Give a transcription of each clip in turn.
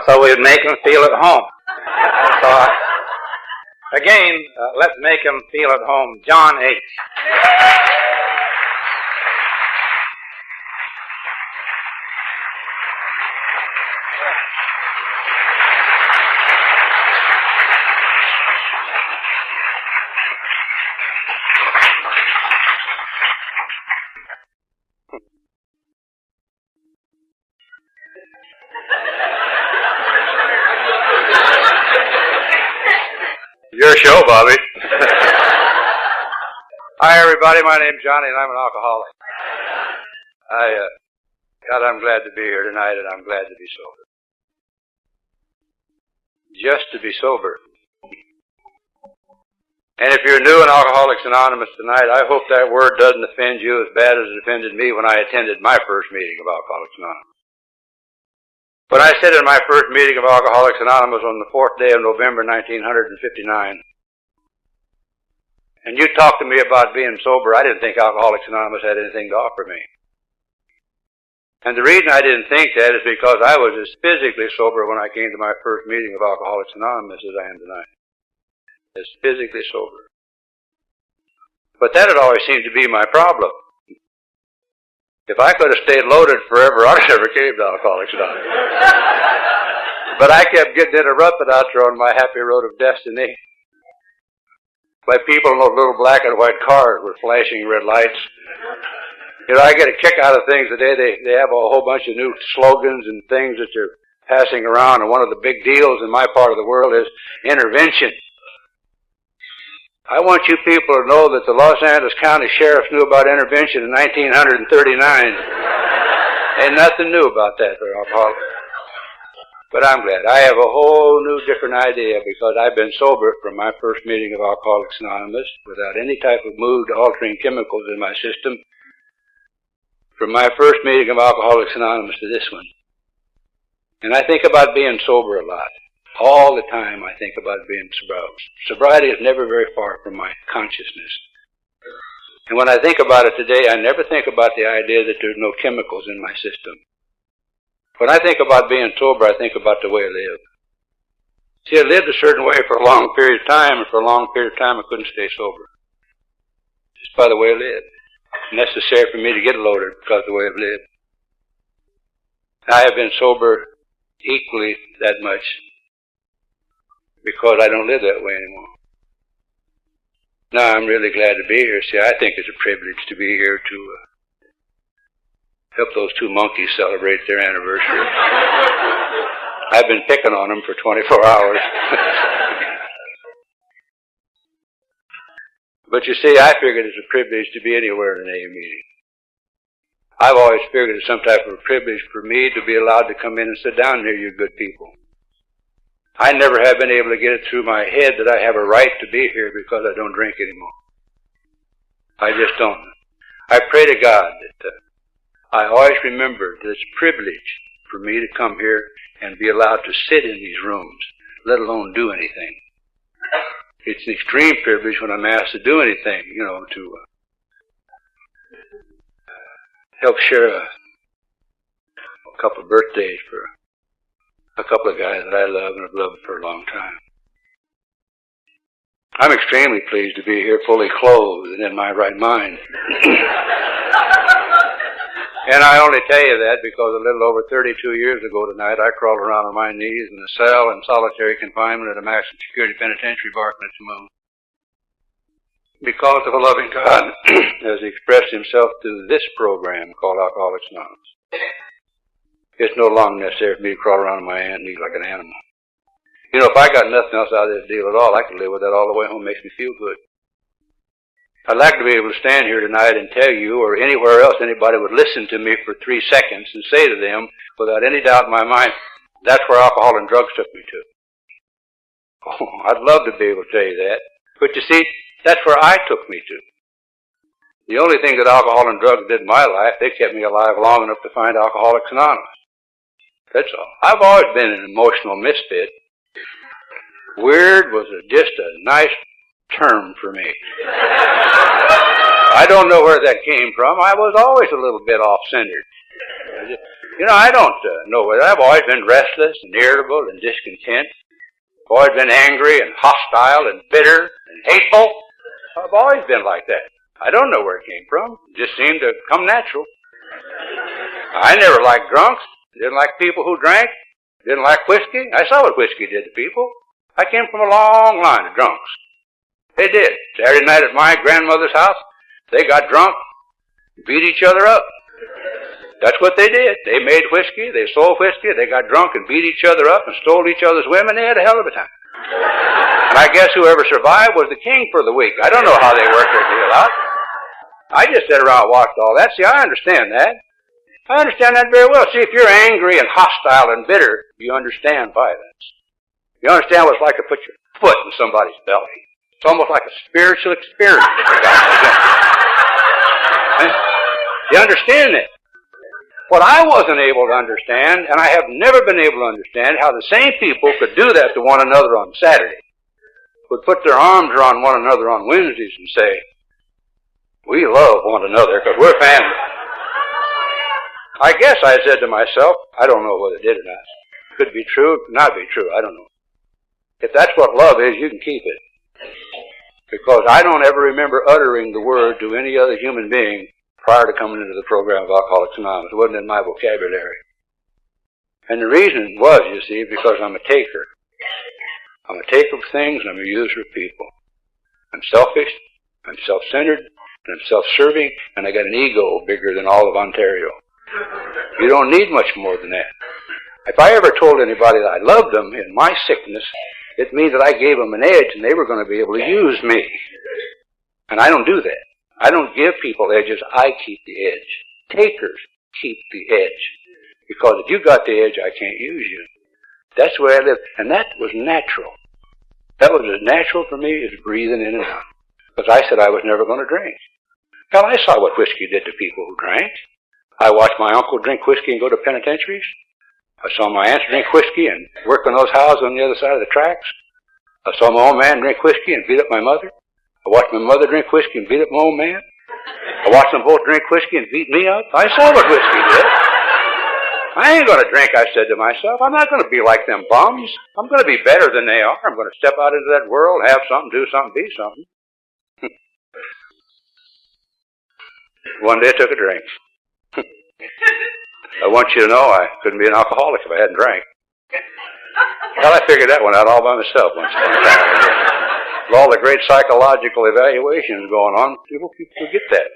So we make them feel at home. So again, let's make them feel at home. John H. Your show, Bobby. Hi, everybody. My name's Johnny, and I'm an alcoholic. God, I'm glad to be here tonight, and I'm glad to be sober. Just to be sober. And if you're new in Alcoholics Anonymous tonight, I hope that word doesn't offend you as bad as it offended me when I attended my first meeting of Alcoholics Anonymous. When I said in my first meeting of Alcoholics Anonymous on the 4th day of November 1959, and you talked to me about being sober, I didn't think Alcoholics Anonymous had anything to offer me. And the reason I didn't think that is because I was as physically sober when I came to my first meeting of Alcoholics Anonymous as I am tonight. As physically sober. But that had always seemed to be my problem. If I could have stayed loaded forever, I'd have never came to Alcoholics Anonymous. But I kept getting interrupted out there on my happy road of destiny by people in those little black and white cars with flashing red lights. You know, I get a kick out of things today. They have a whole bunch of new slogans and things that they're passing around, and one of the big deals in my part of the world is intervention. I want you people to know that the Los Angeles County Sheriff knew about intervention in 1939. Ain't nothing new about that for alcoholics. But I'm glad. I have a whole new different idea because I've been sober from my first meeting of Alcoholics Anonymous without any type of mood-altering chemicals in my system. From my first meeting of Alcoholics Anonymous to this one. And I think about being sober a lot. All the time I think about being sober. Sobriety is never very far from my consciousness. And when I think about it today, I never think about the idea that there's no chemicals in my system. When I think about being sober, I think about the way I live. See, I lived a certain way for a long period of time, and for a long period of time I couldn't stay sober. Just by the way I lived. It's necessary for me to get loaded because of the way I've lived. I have been sober equally that much because I don't live that way anymore. Now, I'm really glad to be here. See, I think it's a privilege to be here to help those two monkeys celebrate their anniversary. I've been picking on them for 24 hours. But you see, I figured it's a privilege to be anywhere in an AA meeting. I've always figured it's some type of a privilege for me to be allowed to come in and sit down near you good people. I never have been able to get it through my head that I have a right to be here because I don't drink anymore. I just don't. I pray to God that I always remember that it's a privilege for me to come here and be allowed to sit in these rooms, let alone do anything. It's an extreme privilege when I'm asked to do anything, you know, to help share a couple of birthdays for a couple of guys that I love and have loved for a long time. I'm extremely pleased to be here fully clothed and in my right mind. And I only tell you that because a little over 32 years ago tonight, I crawled around on my knees in a cell in solitary confinement at a maximum security penitentiary barking at the moon. Because of a loving God has expressed himself through this program called Alcoholics Anonymous. It's no longer necessary for me to crawl around on my knees like an animal. You know, if I got nothing else out of this deal at all, I could live with that all the way home. It makes me feel good. I'd like to be able to stand here tonight and tell you, or anywhere else anybody would listen to me for 3 seconds and say to them, without any doubt in my mind, that's where alcohol and drugs took me to. Oh, I'd love to be able to tell you that. But you see, that's where I took me to. The only thing that alcohol and drugs did in my life, they kept me alive long enough to find Alcoholics Anonymous. That's all. I've always been an emotional misfit. Weird was just a nice term for me. I don't know where that came from. I was always a little bit off-centered. I don't know whether I've always been restless and irritable and discontent. I've always been angry and hostile and bitter and hateful. I've always been like that. I don't know where it came from. It just seemed to come natural. I never liked drunks. Didn't like people who drank. Didn't like whiskey. I saw what whiskey did to people. I came from a long line of drunks. They did. Saturday night at my grandmother's house, they got drunk, beat each other up. That's what they did. They made whiskey, they sold whiskey, they got drunk and beat each other up and stole each other's women. They had a hell of a time. And I guess whoever survived was the king for the week. I don't know how they worked their deal out. I just sat around and watched all that. See, I understand that. I understand that very well. See, if you're angry and hostile and bitter, you understand violence. You understand what it's like to put your foot in somebody's belly. It's almost like a spiritual experience. You understand that? What I wasn't able to understand, and I have never been able to understand, how the same people could do that to one another on Saturday, would put their arms around one another on Wednesdays and say, we love one another because we're family. I guess I said to myself, I don't know whether it did or not. Could be true, could not be true, I don't know. If that's what love is, you can keep it. Because I don't ever remember uttering the word to any other human being prior to coming into the program of Alcoholics Anonymous. It wasn't in my vocabulary. And the reason was, you see, because I'm a taker. I'm a taker of things and I'm a user of people. I'm selfish, I'm self-centered, and I'm self-serving, and I got an ego bigger than all of Ontario. You don't need much more than that. If I ever told anybody that I loved them in my sickness, it means that I gave them an edge and they were going to be able to use me. And I don't do that. I don't give people edges, I keep the edge. Takers keep the edge. Because if you got the edge, I can't use you. That's the way I live. And that was natural. That was as natural for me as breathing in and out. Because I said I was never going to drink. Hell, I saw what whiskey did to people who drank. I watched my uncle drink whiskey and go to penitentiaries. I saw my aunt drink whiskey and work on those houses on the other side of the tracks. I saw my old man drink whiskey and beat up my mother. I watched my mother drink whiskey and beat up my old man. I watched them both drink whiskey and beat me up. I saw what whiskey did. I ain't going to drink, I said to myself. I'm not going to be like them bums. I'm going to be better than they are. I'm going to step out into that world, have something, do something, be something. One day I took a drink. I want you to know I couldn't be an alcoholic if I hadn't drank. Well, I figured that one out all by myself once upon a time. With all the great psychological evaluations going on, people forget that.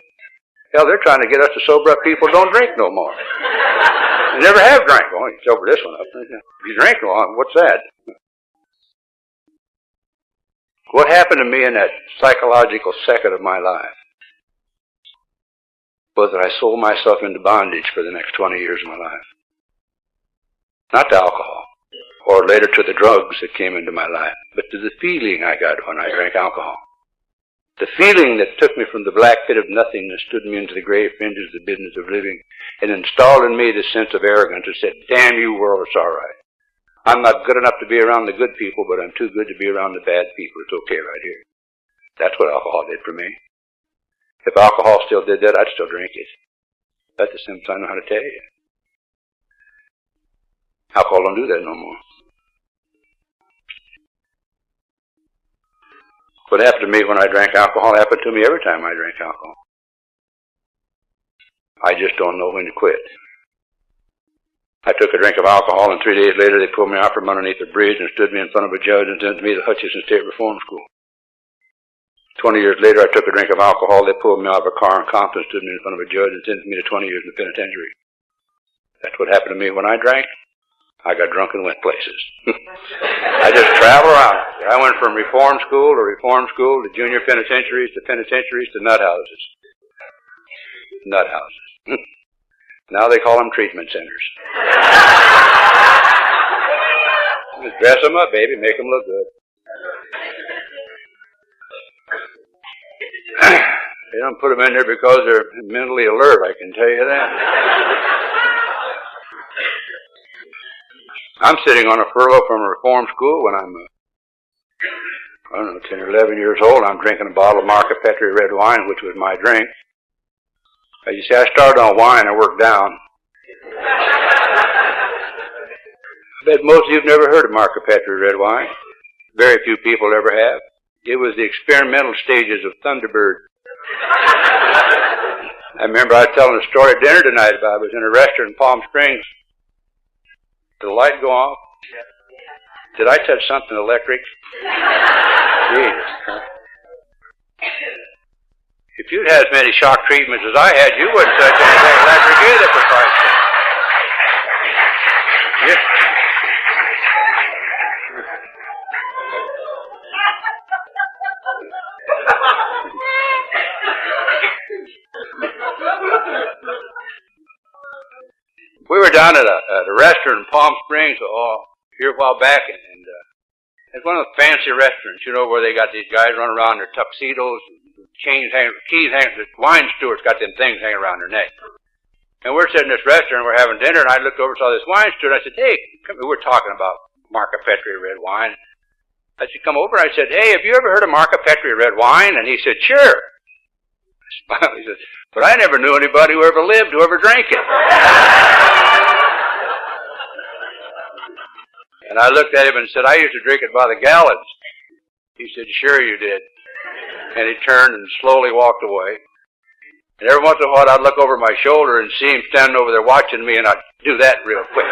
Hell, they're trying to get us to sober up people who don't drink no more. They never have drank. Well, you sober this one up. You drink no more. What's that? What happened to me in that psychological second of my life was that I sold myself into bondage for the next 20 years of my life. Not to alcohol, or later to the drugs that came into my life, but to the feeling I got when I drank alcohol. The feeling that took me from the black pit of nothingness, stood me into the grave fringes of the business of living, and installed in me this sense of arrogance that said, damn you world, it's all right. I'm not good enough to be around the good people, but I'm too good to be around the bad people. It's okay right here. That's what alcohol did for me. If alcohol still did that, I'd still drink it. That's the simplest I know how to tell you. Alcohol don't do that no more. What happened to me when I drank alcohol happened to me every time I drank alcohol. I just don't know when to quit. I took a drink of alcohol, and 3 days later they pulled me out from underneath a bridge and stood me in front of a judge and sent me to Hutchinson State Reform School. 20 years later, I took a drink of alcohol. They pulled me out of a car in Compton, stood me in front of a judge, and sentenced me to 20 years in the penitentiary. That's what happened to me when I drank. I got drunk and went places. I just traveled around. I went from reform school to junior penitentiaries to nut houses. Nut houses. Now they call them treatment centers. Just dress them up, baby, make them look good. They don't put them in there because they're mentally alert, I can tell you that. I'm sitting on a furlough from a reform school when I'm, 10 or 11 years old. I'm drinking a bottle of Marca Petri red wine, which was my drink. As you see, I started on wine and worked down. I bet most of you have never heard of Marca Petri red wine. Very few people ever have. It was the experimental stages of Thunderbird. I remember I was telling a story at dinner tonight about I was in a restaurant in Palm Springs. Did the light go off? Did I touch something electric? Jesus. If you'd had as many shock treatments as I had, you wouldn't touch anything electric either, for Christ's sake. Yeah. We were down at a restaurant in Palm Springs here a while back, and it's one of the fancy restaurants, you know, where they got these guys running around in their tuxedos, keys hanging, the wine stewards got them things hanging around their neck. And we're sitting in this restaurant, we're having dinner, and I looked over and saw this wine steward. I said, hey, come here. We're talking about Marca Petri red wine. I said, come over. I said, hey, have you ever heard of Marca Petri red wine? And he said, sure. I smiled. He said, but I never knew anybody who ever lived who ever drank it. And I looked at him and said, I used to drink it by the gallons. He said, sure you did. And he turned and slowly walked away. And every once in a while I'd look over my shoulder and see him standing over there watching me, and I'd do that real quick.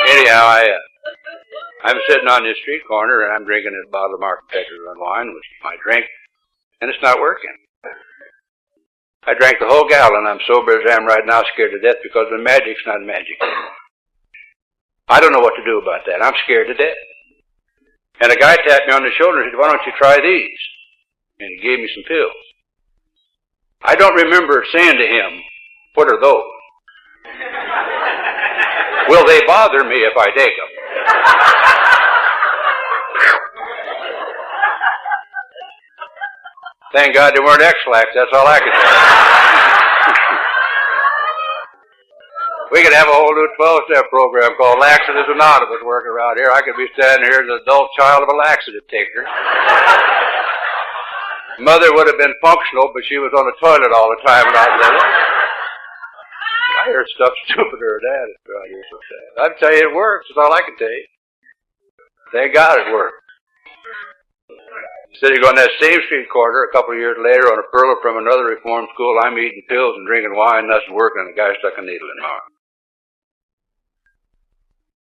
Anyhow, I'm sitting on this street corner and I'm drinking a bottle of Marca Petri red wine, which is my drink, and it's not working. I drank the whole gallon. I'm sober as I am right now, scared to death because the magic's not magic anymore. I don't know what to do about that. I'm scared to death. And a guy tapped me on the shoulder and said, why don't you try these? And he gave me some pills. I don't remember saying to him, what are those? Will they bother me if I take them? Thank God they weren't X-Lax, that's all I could say. We could have a whole new 12-step program called Laxatives Anonymous working around here. I could be standing here as an adult child of a laxative taker. Mother would have been functional, but she was on the toilet all the time when I was little. I hear stuff stupider than that. It's around here so sad. I'd tell you it works, that's all I can tell you. Thank God it worked. Sitting on that same street corner a couple of years later on a perla from another reform school, I'm eating pills and drinking wine, nothing working, and the guy stuck a needle in my arm.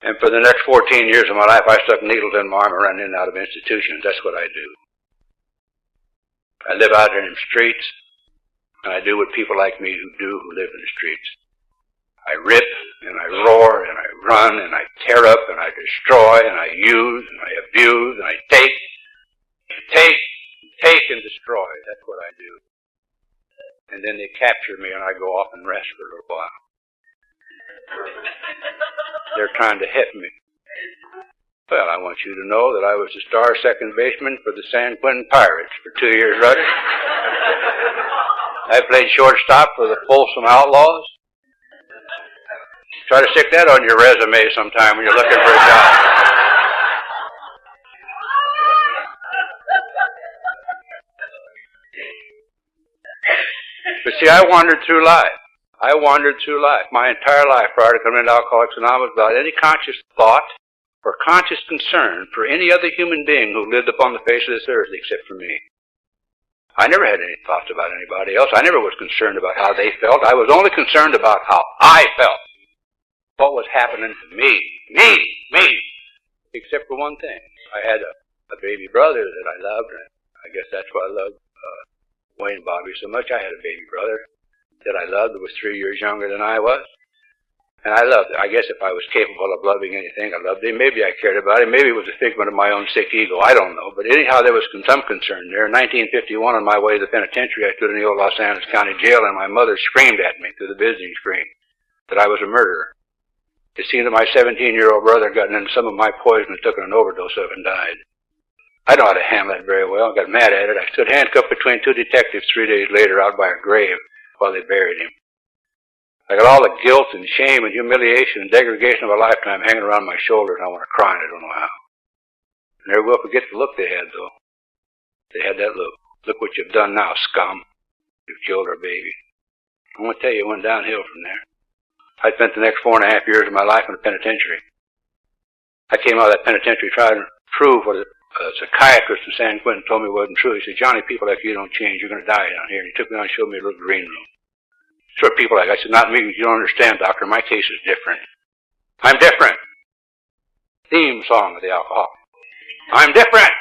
And for the next 14 years of my life, I stuck needles in my arm and ran in and out of institutions. That's what I do. I live out there in the streets, and I do what people like me who live in the streets. I rip, and I roar, and I run, and I tear up, and I destroy, and I use, and I abuse, and I take and destroy. That's what I do. And then they capture me and I go off and rest for a little while. They're trying to hit me. Well, I want you to know that I was the star second baseman for the San Quentin Pirates for 2 years running. I played shortstop for the Folsom Outlaws. Try to stick that on your resume sometime when you're looking for a job. But see, I wandered through life. My entire life prior to coming into Alcoholics Anonymous without any conscious thought or conscious concern for any other human being who lived upon the face of this earth except for me. I never had any thoughts about anybody else. I never was concerned about how they felt. I was only concerned about how I felt. What was happening to me. Except for one thing. I had a baby brother that I loved, and I guess that's why I loved Wayne Bobby so much. I had a baby brother that I loved that was 3 years younger than I was. And I loved it. I guess if I was capable of loving anything, I loved him. Maybe I cared about him. Maybe it was a figment of my own sick ego. I don't know. But anyhow, there was some concern there. In 1951, on my way to the penitentiary, I stood in the old Los Angeles County Jail, and my mother screamed at me through the visiting screen that I was a murderer. It seemed that my 17-year-old brother got into some of my poison and took an overdose of it and died. I know how to handle it very well. I got mad at it. I stood handcuffed between two detectives 3 days later out by a grave while they buried him. I got all the guilt and shame and humiliation and degradation of a lifetime hanging around my shoulders, and I want to cry, and I don't know how. I never will forget the look they had, though. They had that look. Look what you've done now, scum. You've killed our baby. I'm going to tell you, it went downhill from there. I spent the next 4.5 years of my life in the penitentiary. I came out of that penitentiary trying to prove what a psychiatrist in San Quentin told me wasn't true. He said, Johnny, people like you don't change. You're going to die down here. And he took me out and showed me a little green room. Sure, people like I said, not me. You don't understand, doctor. My case is different. I'm different. Theme song of the alcoholic. I'm different.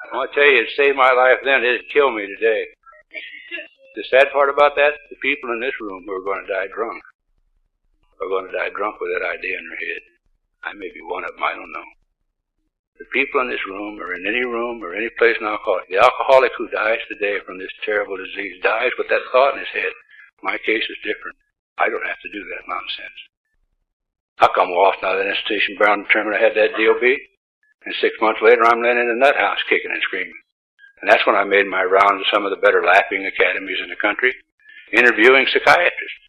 I want to tell you, it saved my life then. It'd kill me today. The sad part about that, the people in this room who are going to die drunk are going to die drunk with that idea in their head. I may be one of them, I don't know. The people in this room or in any room or any place in alcoholic, the alcoholic who dies today from this terrible disease dies with that thought in his head. My case is different. I don't have to do that nonsense. I come off now that institution bound determined I had that deal beat. And 6 months later, I'm laying in a nut house kicking and screaming. And that's when I made my rounds to some of the better laughing academies in the country, interviewing psychiatrists.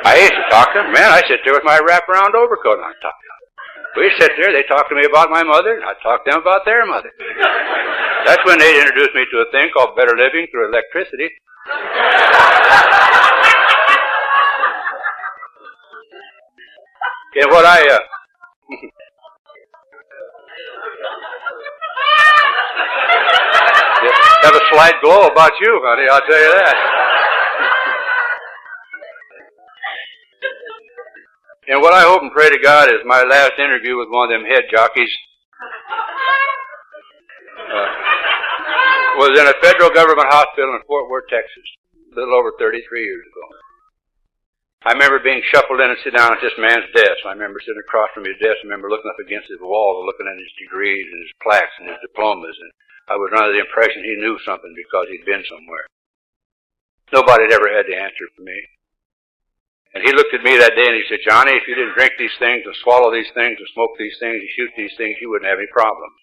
I used to talk to them. Man, I sit there with my wraparound overcoat and I talk to them. We sit there, they talk to me about my mother, and I talk to them about their mother. That's when they introduced me to a thing called better living through electricity. And what I, have a slight glow about you, honey, I'll tell you that. And what I hope and pray to God is my last interview with one of them head jockeys was in a federal government hospital in Fort Worth, Texas, a little over 33 years ago. I remember being shuffled in and sit down at this man's desk. I remember sitting across from his desk. I remember looking up against his wall and looking at his degrees and his plaques and his diplomas. And I was under the impression he knew something because he'd been somewhere. Nobody had ever had the answer for me. And he looked at me that day and he said, Johnny, if you didn't drink these things and swallow these things and smoke these things and shoot these things, you wouldn't have any problems.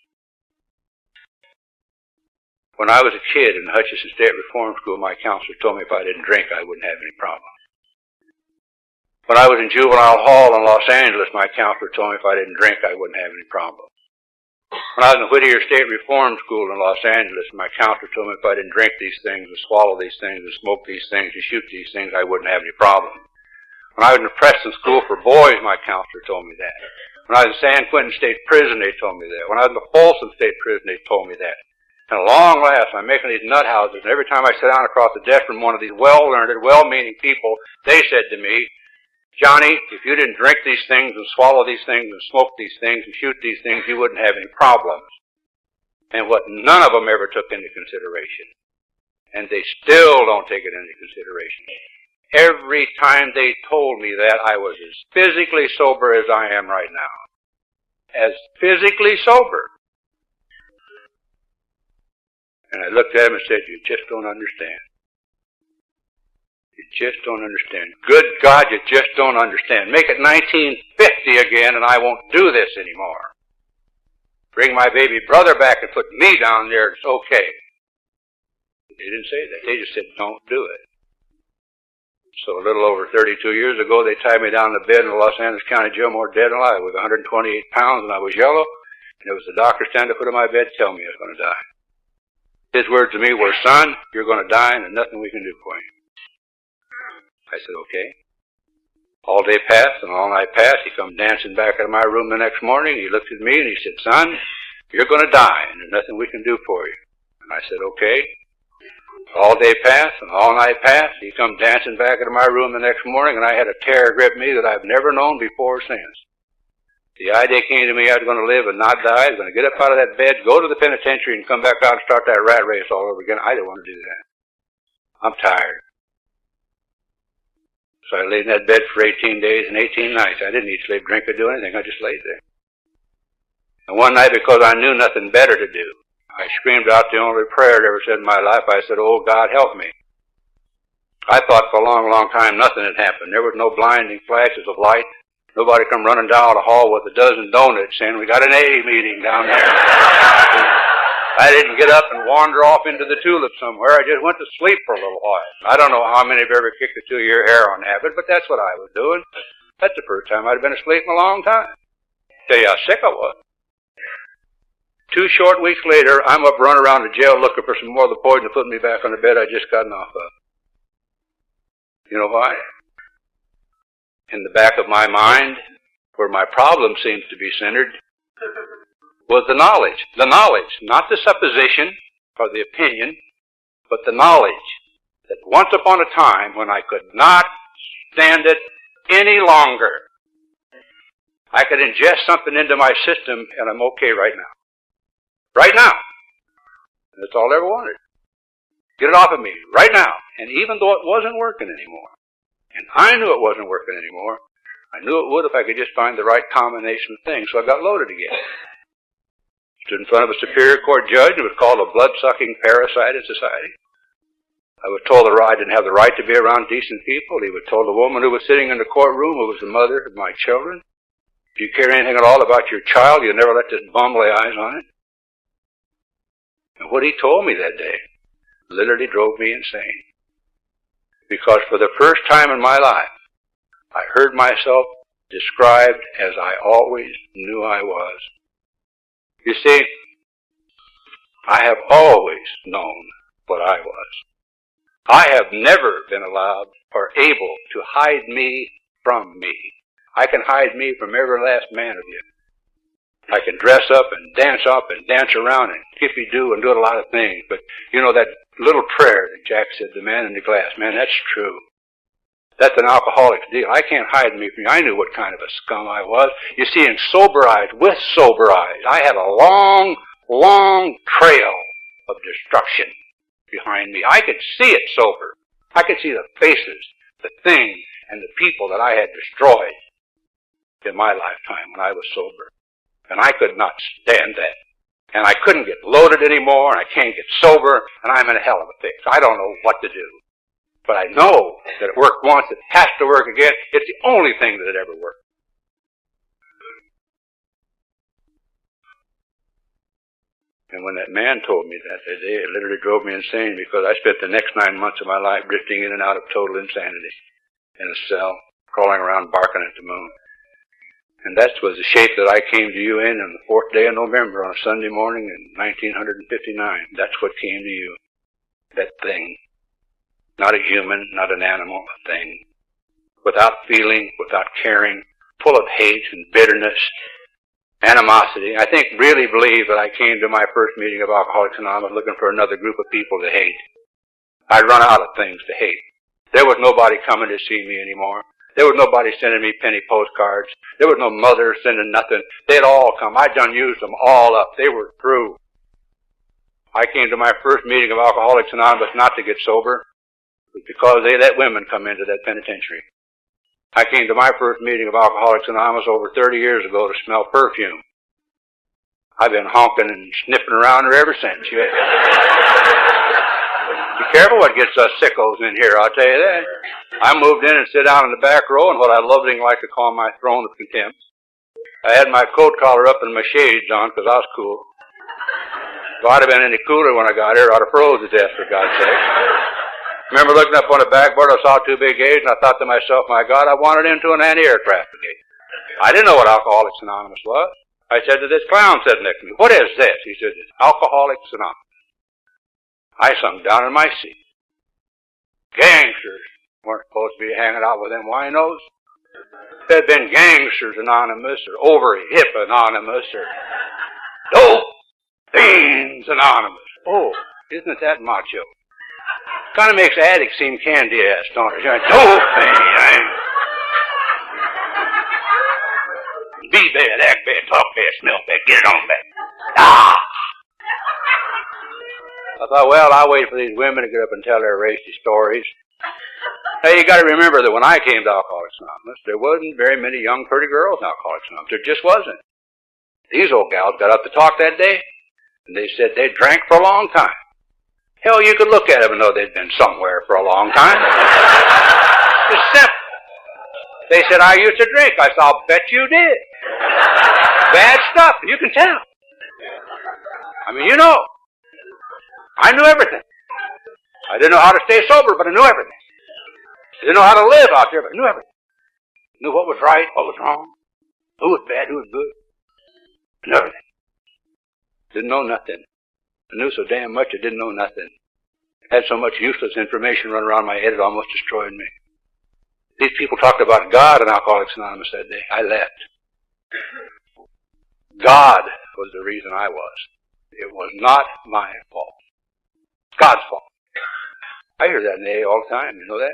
When I was a kid in Hutchinson State Reform School, my counselor told me if I didn't drink, I wouldn't have any problems. When I was in juvenile hall in Los Angeles, my counselor told me if I didn't drink, I wouldn't have any problems. When I was in Whittier State Reform School in Los Angeles, my counselor told me if I didn't drink these things and swallow these things and smoke these things and shoot these things, I wouldn't have any problems. When I was in the Preston School for Boys, my counselor told me that. When I was in San Quentin State Prison, they told me that. When I was in the Folsom State Prison, they told me that. And at long last, I'm making these nut houses, and every time I sit down across the desk from one of these well-learned, well-meaning people, they said to me, Johnny, if you didn't drink these things and swallow these things and smoke these things and shoot these things, you wouldn't have any problems. And what none of them ever took into consideration. And they still don't take it into consideration. Every time they told me that, I was as physically sober as I am right now. As physically sober. And I looked at him and said, you just don't understand. You just don't understand. Good God, you just don't understand. Make it 1950 again and I won't do this anymore. Bring my baby brother back and put me down there, it's okay. They didn't say that. They just said, don't do it. So a little over 32 years ago, they tied me down in the bed in the Los Angeles County Jail more dead than alive with 128 pounds, and I was yellow, and it was the doctor standing at the foot of my bed telling me I was going to die. His words to me were, son, you're going to die, and there's nothing we can do for you. I said, okay. All day passed, and all night passed. He come dancing back out of my room the next morning. He looked at me, and he said, son, you're going to die, and there's nothing we can do for you. And I said, okay. All day passed and all night passed. He come dancing back into my room the next morning, and I had a terror grip me that I've never known before or since. The idea came to me I was going to live and not die. I was going to get up out of that bed, go to the penitentiary, and come back out and start that rat race all over again. I didn't want to do that. I'm tired. So I laid in that bed for 18 days and 18 nights. I didn't eat, sleep, drink, or do anything. I just laid there. And one night, because I knew nothing better to do, I screamed out the only prayer I'd ever said in my life. I said, oh, God, help me. I thought for a long, long time nothing had happened. There was no blinding flashes of light, Nobody come running down the hall with a dozen donuts saying, we got an A meeting down there. I didn't get up and wander off into the tulip somewhere. I just went to sleep for a little while. I don't know how many have ever kicked a 2-year heroin habit, but that's what I was doing. That's the first time I'd been asleep in a long time. Tell you how sick I was. 2 short weeks later, I'm up running around the jail looking for some more of the poison to put me back on the bed I just gotten off of. You know why? In the back of my mind, where my problem seems to be centered, was the knowledge. The knowledge, not the supposition or the opinion, but the knowledge that once upon a time when I could not stand it any longer, I could ingest something into my system and I'm okay right now. Right now. And that's all I ever wanted. Get it off of me right now. And even though it wasn't working anymore, and I knew it wasn't working anymore, I knew it would if I could just find the right combination of things, so I got loaded again. Stood in front of a Superior Court judge and was called a blood-sucking parasite in society. I was told that I didn't have the right to be around decent people. He was told the woman who was sitting in the courtroom, who was the mother of my children, if you care anything at all about your child, you'll never let this bum lay eyes on it. And what he told me that day literally drove me insane. Because for the first time in my life, I heard myself described as I always knew I was. You see, I have always known what I was. I have never been allowed or able to hide me from me. I can hide me from every last man of you. I can dress up and dance around and hippy-do and do a lot of things. But, you know, that little prayer that Jack said, the man in the glass, man, that's true. That's an alcoholic's deal. I can't hide me from you. I knew what kind of a scum I was. You see, in sober eyes, with sober eyes, I had a long, long trail of destruction behind me. I could see it sober. I could see the faces, the things, and the people that I had destroyed in my lifetime when I was sober. And I could not stand that. And I couldn't get loaded anymore, and I can't get sober, and I'm in a hell of a fix. I don't know what to do. But I know that it worked once, it has to work again. It's the only thing that ever worked. And when that man told me that day, it literally drove me insane because I spent the next 9 months of my life drifting in and out of total insanity in a cell, crawling around barking at the moon. And that was the shape that I came to you in on the 4th day of November on a Sunday morning in 1959. That's what came to you. That thing. Not a human, not an animal, a thing. Without feeling, without caring, full of hate and bitterness, animosity. I really believe that I came to my first meeting of Alcoholics Anonymous looking for another group of people to hate. I'd run out of things to hate. There was nobody coming to see me anymore. There was nobody sending me penny postcards. There was no mother sending nothing. They'd all come. I'd done used them all up. They were through. I came to my first meeting of Alcoholics Anonymous not to get sober. It was because they let women come into that penitentiary. I came to my first meeting of Alcoholics Anonymous over 30 years ago to smell perfume. I've been honking and sniffing around her ever since. Be careful what gets us sickos in here, I'll tell you that. I moved in and sit down in the back row in what I lovingly like to call my throne of contempt. I had my coat collar up and my shades on because I was cool. If I'd have been any cooler when I got here, I'd have froze to death, for God's sake. Remember looking up on the backboard, I saw 2 big A's, and I thought to myself, my God, I wanted into an anti-aircraft brigade. I didn't know what Alcoholics Anonymous was. I said to this clown sitting next to me, what is this? He said, it's Alcoholics Anonymous. I sunk down in my seat. Gangsters weren't supposed to be hanging out with them winos. There had been Gangsters Anonymous, or Over-Hip Anonymous, or Dope Fiends Anonymous. Oh, isn't that macho? Kind of makes addicts seem candy-ass, don't it? Dope Fiends. Be bad, act bad, talk bad, smell bad, get it on bad. Ah! I thought, well, I'll wait for these women to get up and tell their racy stories. Hey, you got to remember that when I came to Alcoholics Anonymous, there wasn't very many young, pretty girls in Alcoholics Anonymous. There just wasn't. These old gals got up to talk that day, and they said they drank for a long time. Hell, you could look at them and know they'd been somewhere for a long time. It's simple. They said, I used to drink. I said, I'll bet you did. Bad stuff. You can tell. I mean, you know. I knew everything. I didn't know how to stay sober, but I knew everything. I didn't know how to live out there, but I knew everything. I knew what was right, what was wrong, who was bad, who was good. I knew everything. Didn't know nothing. I knew so damn much I didn't know nothing. Had so much useless information run around my head it almost destroyed me. These people talked about God in Alcoholics Anonymous that day. I left. God was the reason I was. It was not my fault. God's fault. I hear that in AA all the time. You know that?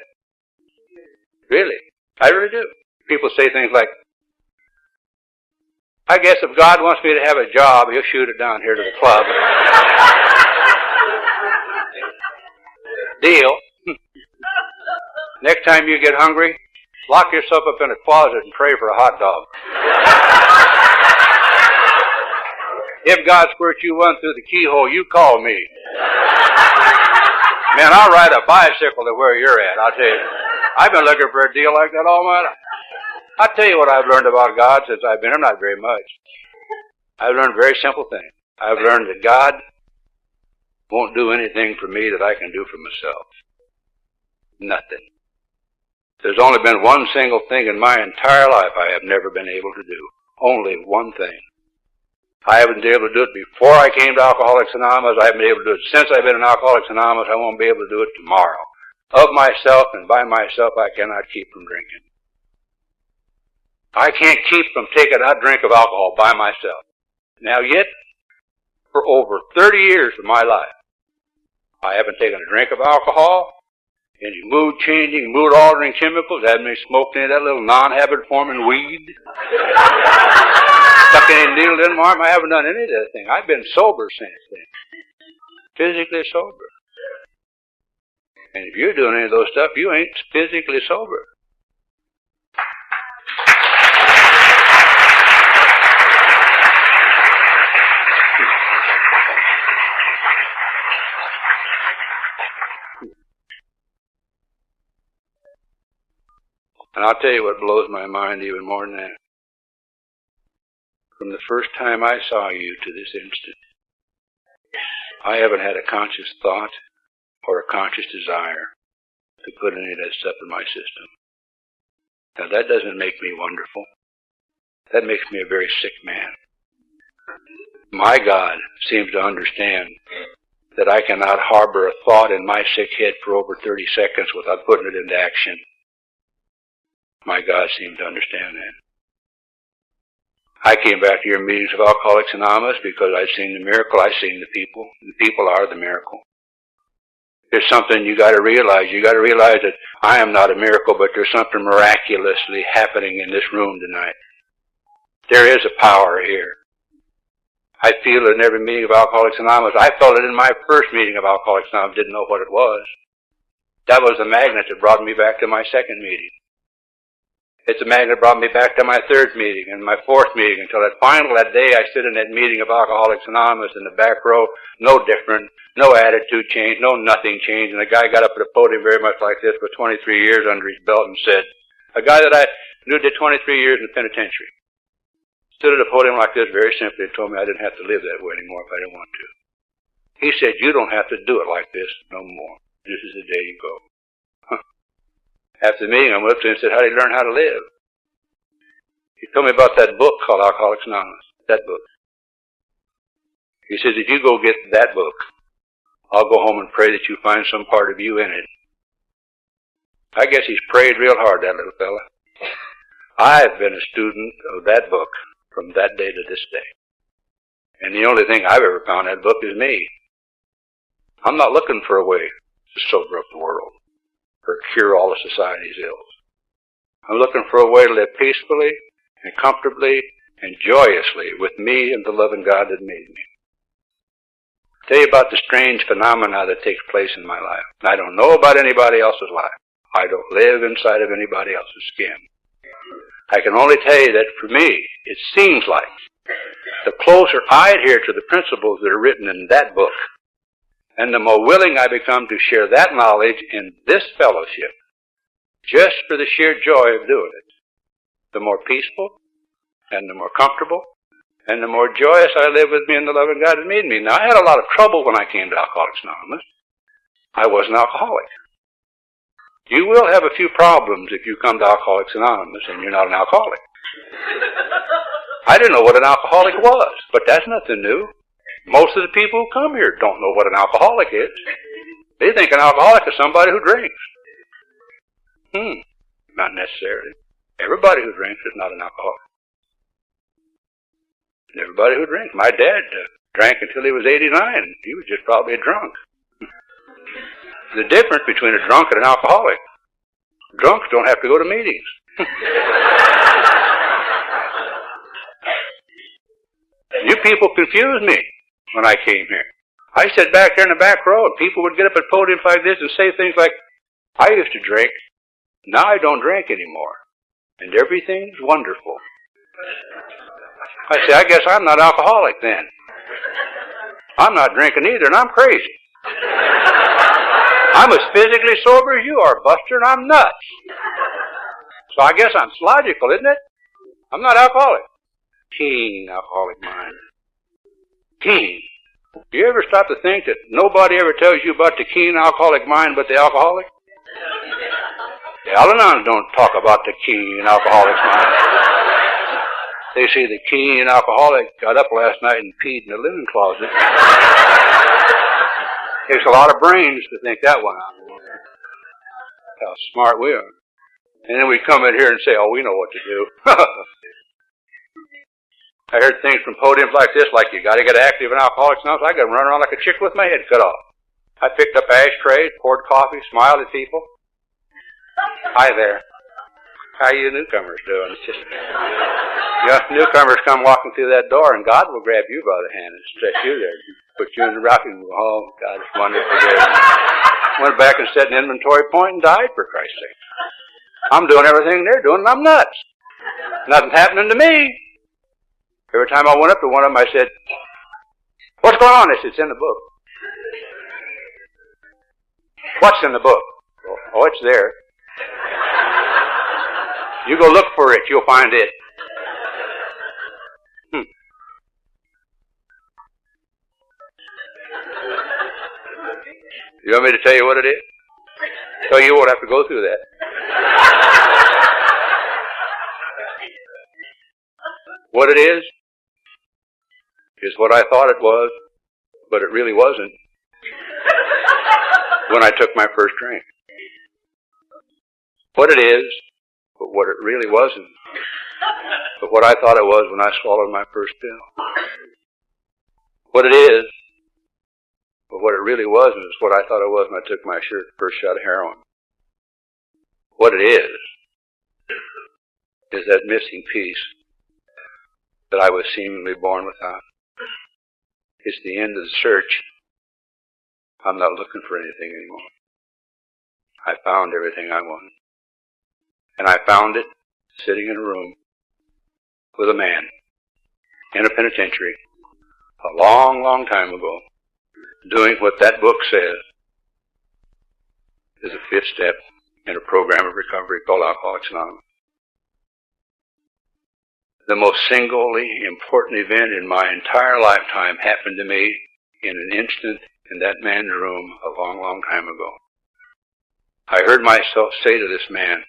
Really. I really do. People say things like, I guess if God wants me to have a job, he'll shoot it down here to the club. Deal. Next time you get hungry, lock yourself up in a closet and pray for a hot dog. If God squirts you one through the keyhole, you call me. Man, I'll ride a bicycle to where you're at, I'll tell you. I've been looking for a deal like that all my life. I'll tell you what I've learned about God since I've been here, not very much. I've learned a very simple thing. I've learned that God won't do anything for me that I can do for myself. Nothing. There's only been one single thing in my entire life I have never been able to do. Only one thing. I haven't been able to do it before I came to Alcoholics Anonymous. I haven't been able to do it since I've been in Alcoholics Anonymous. I won't be able to do it tomorrow. Of myself and by myself, I cannot keep from drinking. I can't keep from taking a drink of alcohol by myself. Now yet, for over 30 years of my life, I haven't taken a drink of alcohol, any mood-changing, mood-altering chemicals, haven't been smoked any of that little non-habit-forming weed, stuck any needle in my arm. I haven't done any of that thing. I've been sober since then. Physically sober. And if you're doing any of those stuff, you ain't physically sober. And I'll tell you what blows my mind even more than that. From the first time I saw you to this instant, I haven't had a conscious thought or a conscious desire to put any of that stuff in my system. Now that doesn't make me wonderful. That makes me a very sick man. My God seems to understand that I cannot harbor a thought in my sick head for over 30 seconds without putting it into action. My God seemed to understand that. I came back to your meetings of Alcoholics Anonymous because I'd seen the miracle, I'd seen the people. The people are the miracle. There's something you got to realize. You got to realize that I am not a miracle, but there's something miraculously happening in this room tonight. There is a power here. I feel it in every meeting of Alcoholics Anonymous. I felt it in my first meeting of Alcoholics Anonymous, didn't know what it was. That was the magnet that brought me back to my second meeting. It's a magnet that brought me back to my third meeting and my fourth meeting until that day I stood in that meeting of Alcoholics Anonymous in the back row, no different, no attitude change, no nothing changed, and the guy got up at the podium very much like this with 23 years under his belt and said, a guy that I knew did 23 years in the penitentiary, stood at a podium like this very simply and told me I didn't have to live that way anymore if I didn't want to. He said, you don't have to do it like this no more. This is the day you go. After the meeting, I went up to him and said, how did you learn how to live? He told me about that book called Alcoholics Anonymous, that book. He says, if you go get that book, I'll go home and pray that you find some part of you in it. I guess he's prayed real hard, that little fella. I've been a student of that book from that day to this day. And the only thing I've ever found in that book is me. I'm not looking for a way to sober up the world or cure all of society's ills. I'm looking for a way to live peacefully and comfortably and joyously with me and the loving God that made me. I'll tell you about the strange phenomena that takes place in my life. I don't know about anybody else's life. I don't live inside of anybody else's skin. I can only tell you that for me, it seems like the closer I adhere to the principles that are written in that book, and the more willing I become to share that knowledge in this fellowship, just for the sheer joy of doing it, the more peaceful, and the more comfortable, and the more joyous I live with me and the loving God that made me. Now, I had a lot of trouble when I came to Alcoholics Anonymous. I was an alcoholic. You will have a few problems if you come to Alcoholics Anonymous and you're not an alcoholic. I didn't know what an alcoholic was, but that's nothing new. Most of the people who come here don't know what an alcoholic is. They think an alcoholic is somebody who drinks. Not necessarily. Everybody who drinks is not an alcoholic. And everybody who drinks. My dad drank until he was 89. He was just probably a drunk. The difference between a drunk and an alcoholic. Drunks don't have to go to meetings. You people confused me when I came here. I sat back there in the back row and people would get up at podiums like this and say things like, I used to drink, now I don't drink anymore, and everything's wonderful. I say, I guess I'm not alcoholic then. I'm not drinking either, and I'm crazy. I'm as physically sober as you are, Buster, and I'm nuts. So I guess I'm logical, isn't it? I'm not alcoholic. Keen alcoholic mind. Keen. Do you ever stop to think that nobody ever tells you about the keen alcoholic mind but the alcoholic? The Al-Anons don't talk about the keen alcoholic mind. They say the keen alcoholic got up last night and peed in the linen closet. Takes a lot of brains to think that one out. How smart we are. And then we come in here and say, oh, we know what to do. I heard things from podiums like this, like you got to get active in Alcoholics Anonymous. I got to run around like a chick with my head cut off. I picked up ashtrays, poured coffee, smiled at people. Hi there. How you newcomers doing? It's just, newcomers come walking through that door, and God will grab you by the hand and stretch you there, put you in the rocking room. Oh, God, it's wonderful. Went back and set an inventory point and died, for Christ's sake. I'm doing everything they're doing, and I'm nuts. Nothing's happening to me. Every time I went up to one of them, I said, what's going on? They said, it's in the book. What's in the book? Oh, it's there. You go look for it, you'll find it. You want me to tell you what it is? So you won't have to go through that. What it is what I thought it was, but it really wasn't when I took my first drink. What it is, but what it really wasn't, but what I thought it was when I swallowed my first pill. What it is, but what it really wasn't is what I thought it was when I took my first shot of heroin. What it is that missing piece that I was seemingly born without. It's the end of the search. I'm not looking for anything anymore. I found everything I wanted. And I found it sitting in a room with a man in a penitentiary a long, long time ago, doing what that book says is a fifth step in a program of recovery called Alcoholics Anonymous. The most singly important event in my entire lifetime happened to me in an instant in that man's room a long, long time ago. I heard myself say to this man,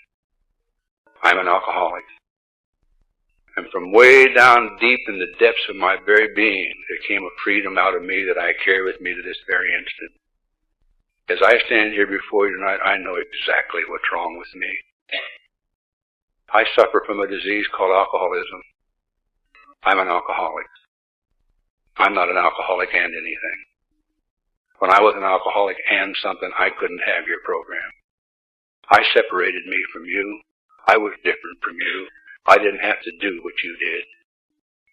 I'm an alcoholic. And from way down deep in the depths of my very being, there came a freedom out of me that I carry with me to this very instant. As I stand here before you tonight, I know exactly what's wrong with me. I suffer from a disease called alcoholism. I'm an alcoholic. I'm not an alcoholic and anything. When I was an alcoholic and something, I couldn't have your program. I separated me from you. I was different from you. I didn't have to do what you did.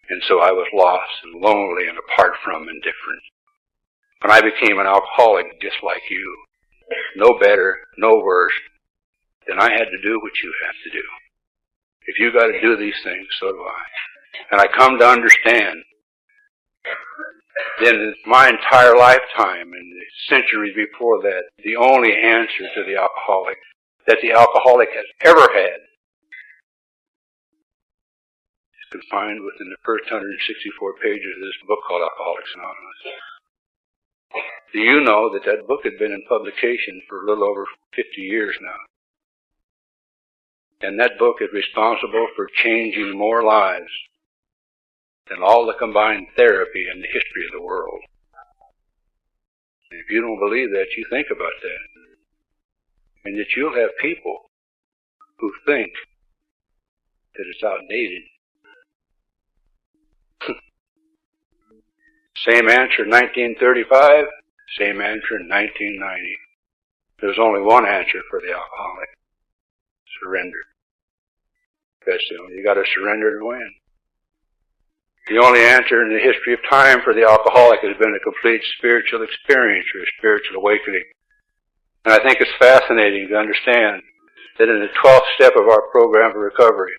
And so I was lost and lonely and apart from and different. When I became an alcoholic just like you, no better, no worse, then I had to do what you have to do. If you got to do these things, so do I. And I come to understand then in my entire lifetime and the centuries before that, the only answer to the alcoholic that the alcoholic has ever had confined within the first 164 pages of this book called Alcoholics Anonymous. Do you know that that book had been in publication for a little over 50 years now? And that book is responsible for changing more lives than all the combined therapy in the history of the world. And if you don't believe that, you think about that. And that you'll have people who think that it's outdated. Same answer in 1935, same answer in 1990. There's only one answer for the alcoholic. Surrender. That's the only, you gotta surrender to win. The only answer in the history of time for the alcoholic has been a complete spiritual experience or a spiritual awakening. And I think it's fascinating to understand that in the 12th step of our program of recovery,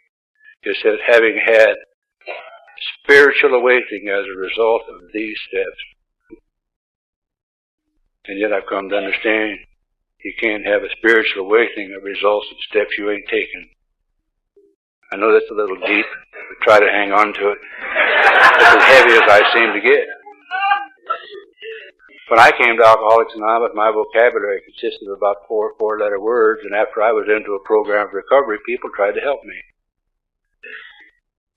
it says having had spiritual awakening as a result of these steps. And yet I've come to understand you can't have a spiritual awakening as a result of steps you ain't taken. I know that's a little deep, but try to hang on to it. It's as heavy as I seem to get. When I came to Alcoholics Anonymous, my vocabulary consisted of about 4 four-letter words, and after I was into a program of recovery, people tried to help me.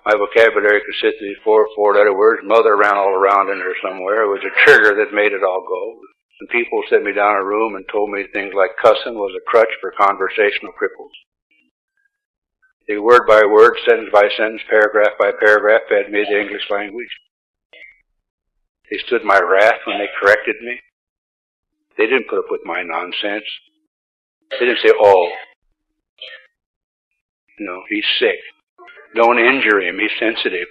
My vocabulary consisted of 4 four-letter words. Mother ran all around in there somewhere. It was a trigger that made it all go. And people set me down in a room and told me things like cussing was a crutch for conversational cripples. They word by word, sentence by sentence, paragraph by paragraph, fed me the English language. They stood my wrath when they corrected me. They didn't put up with my nonsense. They didn't say, oh, no, he's sick. Don't injure him, he's sensitive.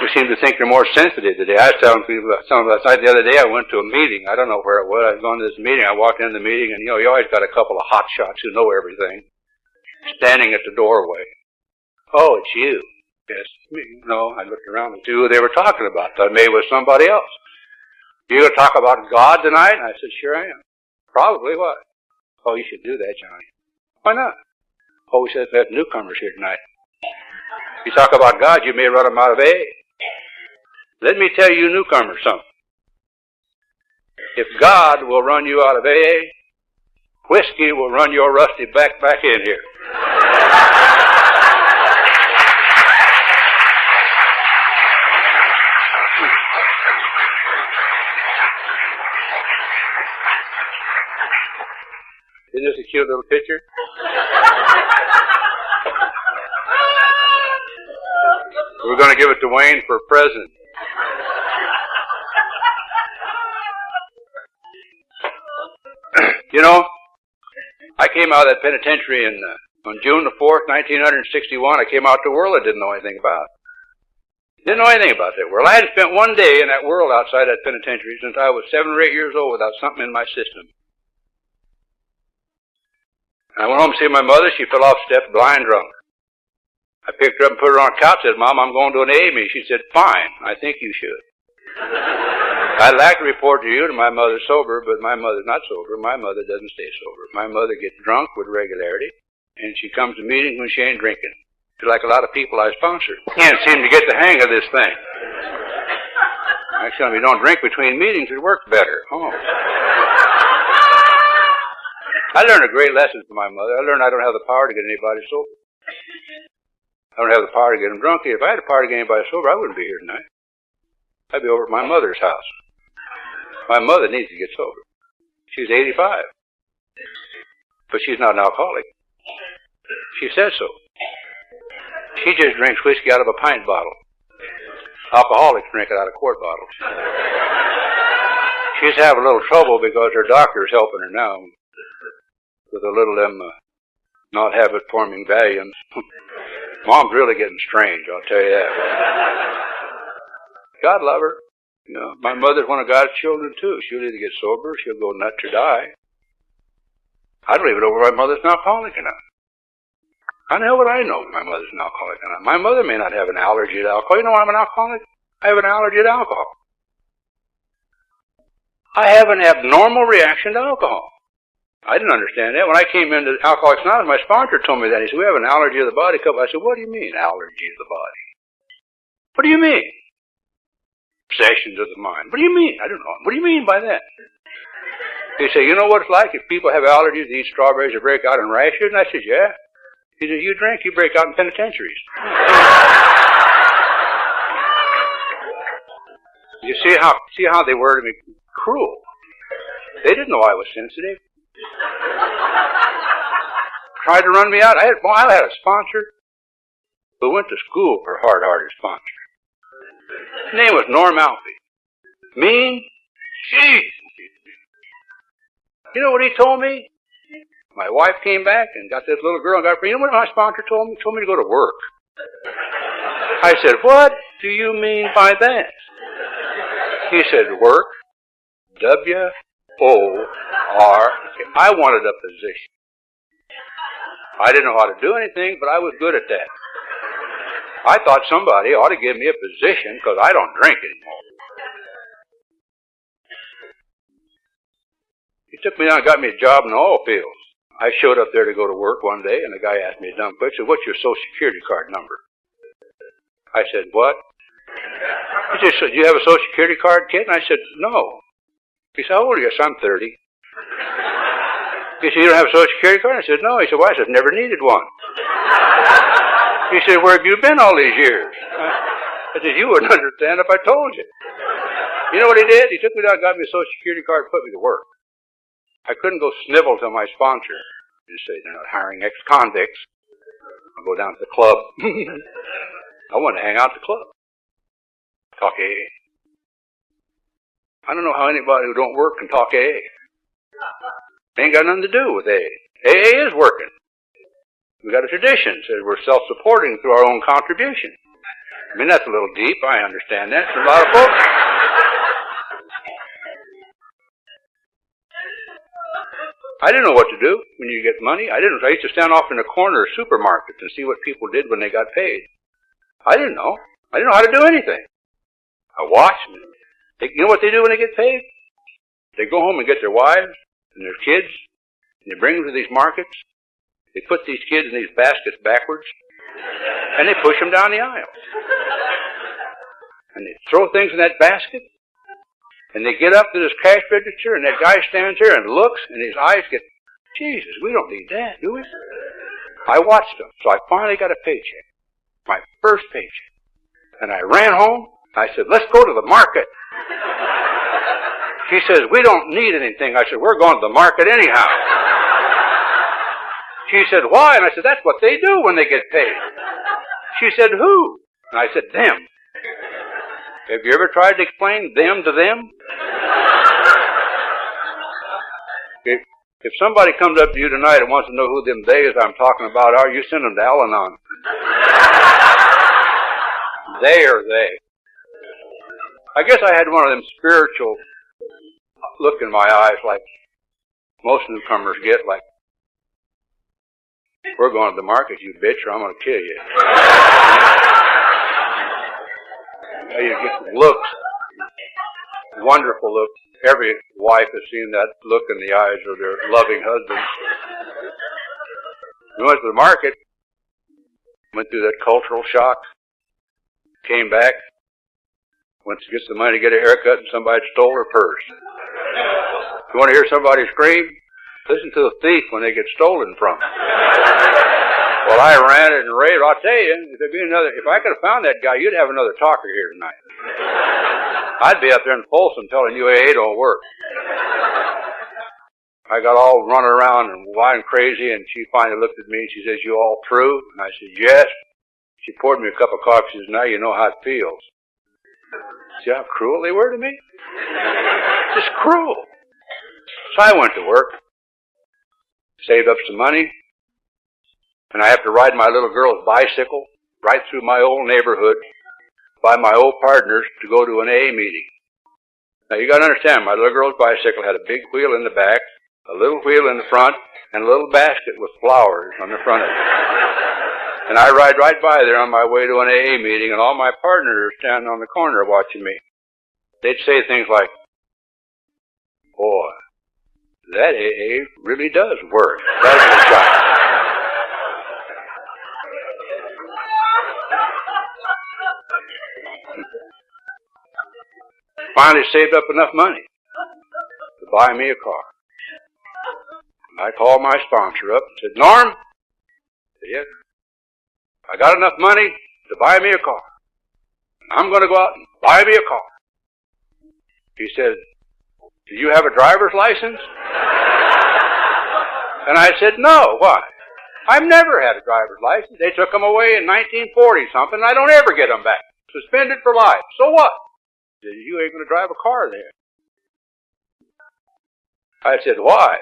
We seem to think they're more sensitive today. I was telling people last night, the other day I went to a meeting. I don't know where it was. I was going to this meeting. I walked into the meeting, and you always got a couple of hot shots who know everything, standing at the doorway. Oh, it's you. Yes, me. No, I looked around and see who they were talking about. Thought maybe it was somebody else. You going to talk about God tonight? And I said, sure I am. Probably. What? Oh, you should do that, Johnny. Why not? Oh, we said we have newcomers here tonight. If you talk about God, you may run them out of AA. Let me tell you newcomers something. If God will run you out of AA, whiskey will run your rusty back in here. Isn't this a cute little picture? We're going to give it to Wayne for president. You know, I came out of that penitentiary on June the 4th, 1961. I came out to a world I didn't know anything about. Didn't know anything about that world. I had spent one day in that world outside that penitentiary since I was 7 or 8 years old without something in my system. I went home to see my mother. She fell off steps, blind drunk. I picked her up and put her on a couch and said, Mom, I'm going to an AA meeting. She said, fine, I think you should. I'd like to report to you that my mother's sober, but my mother's not sober. My mother doesn't stay sober. My mother gets drunk with regularity, and she comes to meetings when she ain't drinking. She's like a lot of people I sponsor. Can't seem to get the hang of this thing. Actually, if you don't drink between meetings, it works better. Oh. I learned a great lesson from my mother. I learned I don't have the power to get anybody sober. I don't have the power to get them drunk. If I had the power to get anybody sober, I wouldn't be here tonight. I'd be over at my mother's house. My mother needs to get sober. She's 85. But she's not an alcoholic. She says so. She just drinks whiskey out of a pint bottle. Alcoholics drink it out of quart bottles. She's having a little trouble because her doctor's helping her now with a little not habit-forming Valiums. Mom's really getting strange, I'll tell you that. God love her. You know, my mother's one of God's children, too. She'll either get sober or she'll go nuts or die. I don't even know whether my mother's an alcoholic or not. I know what I know if my mother's an alcoholic or not. My mother may not have an allergy to alcohol. You know why I'm an alcoholic? I have an allergy to alcohol. I have an abnormal reaction to alcohol. I didn't understand that. When I came into Alcoholics Anonymous, my sponsor told me that. He said, we have an allergy of the body cup. I said, what do you mean, allergy of the body? What do you mean? Obsessions of the mind. What do you mean? I don't know. What do you mean by that? He said, you know what it's like if people have allergies, they eat strawberries, they break out in rashes? And I said, yeah. He said, you drink, you break out in penitentiaries. You see how they were to me? Cruel. They didn't know I was sensitive. Tried to run me out. I had a sponsor who went to school for hard-hearted sponsor. His name was Norm Alfie. Mean? Jeez. You know what he told me? My wife came back and got this little girl and got her. You know what my sponsor told me? He told me to go to work. I said, what do you mean by that? He said, work. W-O-R. I wanted a position. I didn't know how to do anything, but I was good at that. I thought somebody ought to give me a position because I don't drink anymore. He took me down and got me a job in the oil fields. I showed up there to go to work one day, and the guy asked me a dumb question. He said, what's your Social Security card number? I said, what? He said, so do you have a Social Security card, kid? And I said, no. He said, how old are you? I said, I'm 30. He said, you don't have a Social Security card? I said, no. He said, why? I said, never needed one. He said, where have you been all these years? I said, you wouldn't understand if I told you. You know what he did? He took me down, got me a Social Security card, and put me to work. I couldn't go snivel to my sponsor and say, they're not hiring ex-convicts. I'll go down to the club. I want to hang out at the club. Talk AA. I don't know how anybody who don't work can talk AA. Ain't got nothing to do with AA. AA is working. We got a tradition that says we're self-supporting through our own contribution. I mean, that's a little deep. I understand that. For a lot of folks. I didn't know what to do when you get money. I used to stand off in the corner of supermarkets and see what people did when they got paid. I didn't know. I didn't know how to do anything. I watched. You know what they do when they get paid? They go home and get their wives and their kids, and they bring them to these markets. They put these kids in these baskets backwards, and they push them down the aisle. And they throw things in that basket, and they get up to this cash register, and that guy stands there and looks, and his eyes get, Jesus, we don't need that, do we? I watched them, so I finally got a paycheck, my first paycheck. And I ran home. I said, let's go to the market. She says, we don't need anything. I said, we're going to the market anyhow. She said, why? And I said, that's what they do when they get paid. She said, who? And I said, them. Have you ever tried to explain them to them? If somebody comes up to you tonight and wants to know who them they is I'm talking about are, you send them to Al-Anon. They are they. I guess I had one of them spiritual look in my eyes like most newcomers get, like, we're going to the market, you bitch, or I'm going to kill you. You get looks, wonderful looks. Every wife has seen that look in the eyes of their loving husbands. We went to the market, went through that cultural shock, came back, went to get some money to get a haircut, and somebody stole her purse. You want to hear somebody scream? Listen to the thief when they get stolen from. Well, I ran it and raved. I'll tell you, if I could have found that guy, you'd have another talker here tonight. I'd be up there in Folsom telling you AA don't work. I got all running around and wild and crazy, and she finally looked at me and she says, you all through? And I said, yes. She poured me a cup of coffee. She says, now you know how it feels. See how cruel they were to me? Just cruel. So I went to work, saved up some money, and I have to ride my little girl's bicycle right through my old neighborhood by my old partners to go to an AA meeting. Now you got to understand, my little girl's bicycle had a big wheel in the back, a little wheel in the front, and a little basket with flowers on the front of it. And I ride right by there on my way to an AA meeting, and all my partners are standing on the corner watching me. They'd say things like, boy, that AA really does work. That's the shot. Finally saved up enough money to buy me a car. I called my sponsor up and said, Norm, I said, yes, I got enough money to buy me a car. I'm going to go out and buy me a car. He said, do you have a driver's license? And I said, no, why? I've never had a driver's license. They took them away in 1940-something, and I don't ever get them back. Suspended for life. So what? He said, you ain't going to drive a car there. I said, why?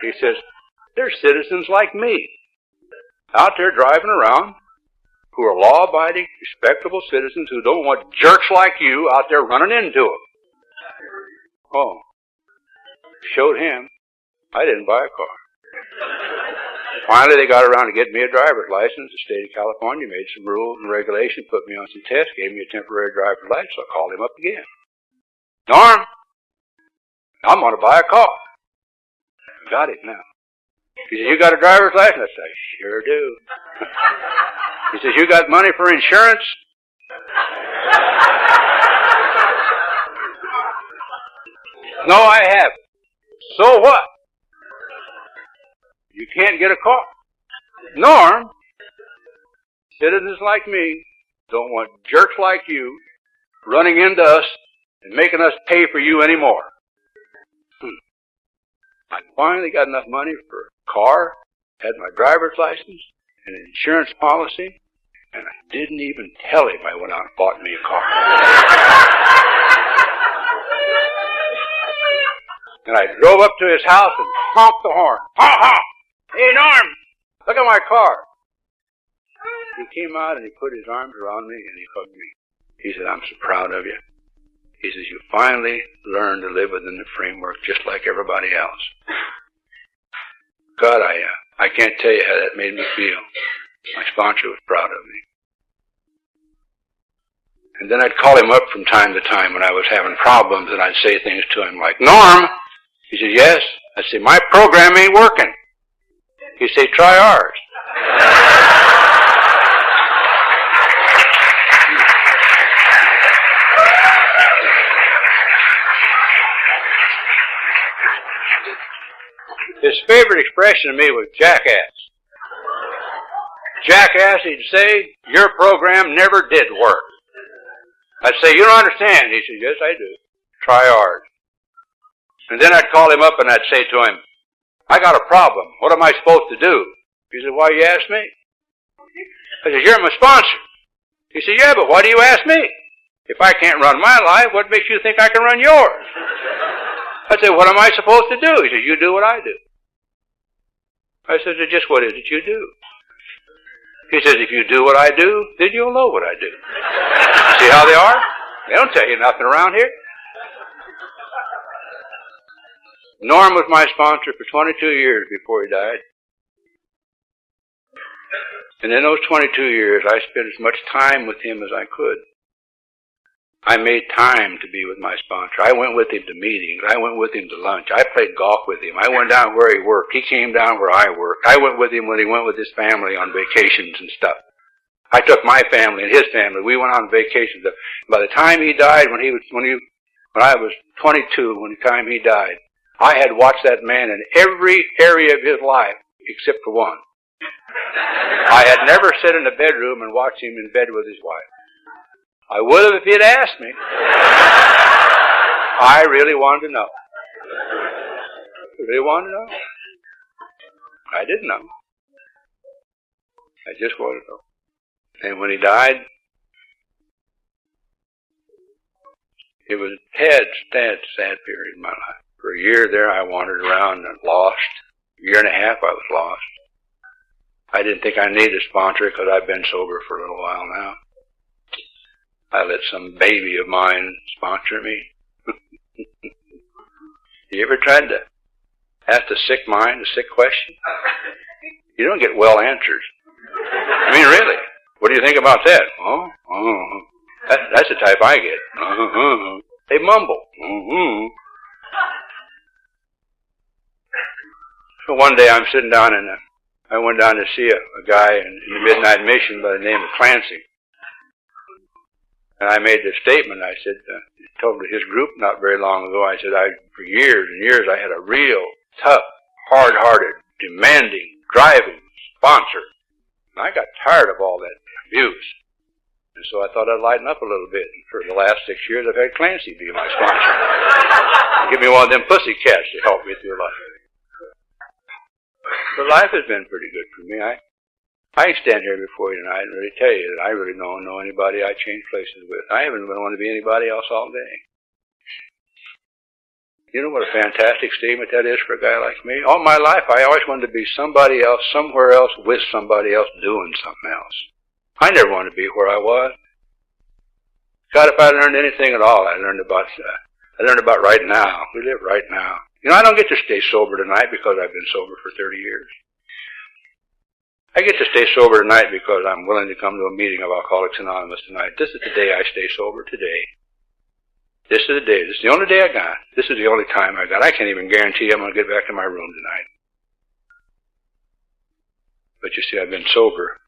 He says, there's citizens like me out there driving around who are law-abiding, respectable citizens who don't want jerks like you out there running into them. Oh. Showed him I didn't buy a car. Finally, they got around to getting me a driver's license. The state of California made some rules and regulations, put me on some tests, gave me a temporary driver's license. So I called him up again. Norm, I'm going to buy a car. Got it now. He says, you got a driver's license? I said, I sure do. He says, you got money for insurance? No, I haven't. So what? You can't get a car. Norm, citizens like me don't want jerks like you running into us and making us pay for you anymore. I finally got enough money for a car, had my driver's license, and an insurance policy, and I didn't even tell him I went out and bought me a car. And I drove up to his house and honked the horn. Honk, honk! Hey, Norm, look at my car. He came out and he put his arms around me and he hugged me. He said, I'm so proud of you. He says, you finally learned to live within the framework just like everybody else. God, I can't tell you how that made me feel. My sponsor was proud of me. And then I'd call him up from time to time when I was having problems, and I'd say things to him like, Norm! He said, yes. I'd say, my program ain't working. He'd say, try ours. His favorite expression to me was jackass. Jackass, he'd say, your program never did work. I'd say, you don't understand. He said, yes, I do. Try ours. And then I'd call him up and I'd say to him, I got a problem. What am I supposed to do? He said, why you ask me? I said, you're my sponsor. He said, yeah, but why do you ask me? If I can't run my life, what makes you think I can run yours? I said, what am I supposed to do? He said, you do what I do. I said, just what is it you do? He says, if you do what I do, then you'll know what I do. See how they are? They don't tell you nothing around here. Norm was my sponsor for 22 years before he died. And in those 22 years, I spent as much time with him as I could. I made time to be with my sponsor. I went with him to meetings. I went with him to lunch. I played golf with him. I went down where he worked. He came down where I worked. I went with him when he went with his family on vacations and stuff. I took my family and his family. We went on vacations. By the time he died, when I was 22, when the time he died, I had watched that man in every area of his life except for one. I had never sat in a bedroom and watched him in bed with his wife. I would have if he'd asked me. I really wanted to know. Really wanted to know. I didn't know. I just wanted to know. And when he died, it was a sad period in my life. For a year there, I wandered around and lost. A year and a half, I was lost. I didn't think I needed a sponsor because I've been sober for a little while now. I let some baby of mine sponsor me. You ever tried to ask the sick mind a sick question? You don't get well answers. I mean, really. What do you think about that? That's the type I get. They mumble. So one day I'm sitting down and I went down to see a guy in the Midnight Mission by the name of Clancy. And I made this statement. I said, told his group not very long ago, I said, for years and years I had a real tough, hard-hearted, demanding, driving sponsor. And I got tired of all that abuse. And so I thought I'd lighten up a little bit. And for the last 6 years, I've had Clancy be my sponsor. Give me one of them pussy cats to help me through life. But life has been pretty good for me. I can stand here before you tonight and really tell you that I really don't know anybody I change places with. I haven't been wanting to be anybody else all day. You know what a fantastic statement that is for a guy like me? All my life, I always wanted to be somebody else, somewhere else, with somebody else, doing something else. I never wanted to be where I was. God, if I learned anything at all, I learned about right now. We live right now. You know, I don't get to stay sober tonight because I've been sober for 30 years. I get to stay sober tonight because I'm willing to come to a meeting of Alcoholics Anonymous tonight. This is the day I stay sober, today. This is the day. This is the only day I got. This is the only time I got. I can't even guarantee I'm going to get back to my room tonight. But you see, I've been sober.